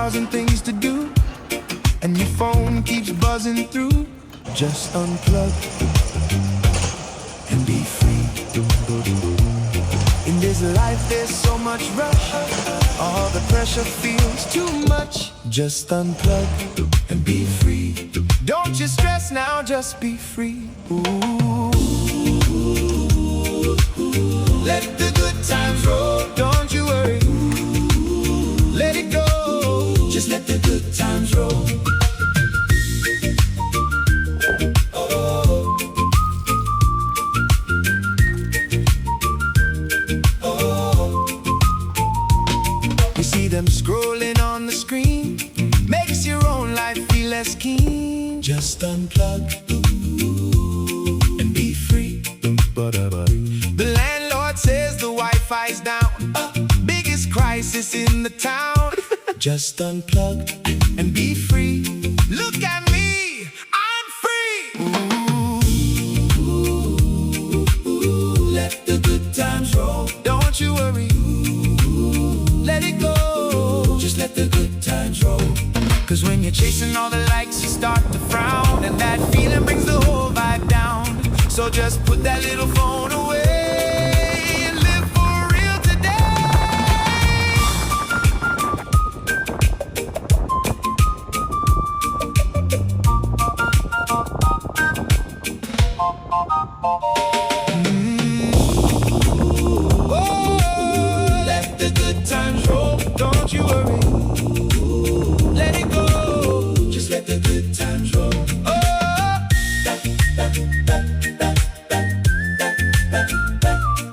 1,000 things to do, and your phone keeps buzzing through. Just unplug and be free. In this life there's so much rush, all the pressure feels too much. Just unplug and be free. Don't you stress now, just be free. Ooh. Let the good times roll, don't you worry. Let it go, just let the good times roll. Them scrolling on the screen makes your own life feel less keen. Just unplug and be free. The landlord says the Wi-Fi's down, biggest crisis in the town. Just unplug and be free. Look at me, I'm free. Ooh, let the good times roll, don't you worry. Let it go, just let the good times roll. Cause when you're chasing all the likes, you start to frown, and that feeling brings the whole vibe down. So just put that little phone away and live for real Let the good times roll, don't you worry. Let it go, just let the good times roll.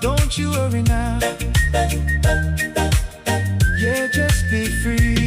Don't you worry now. Yeah, just be free.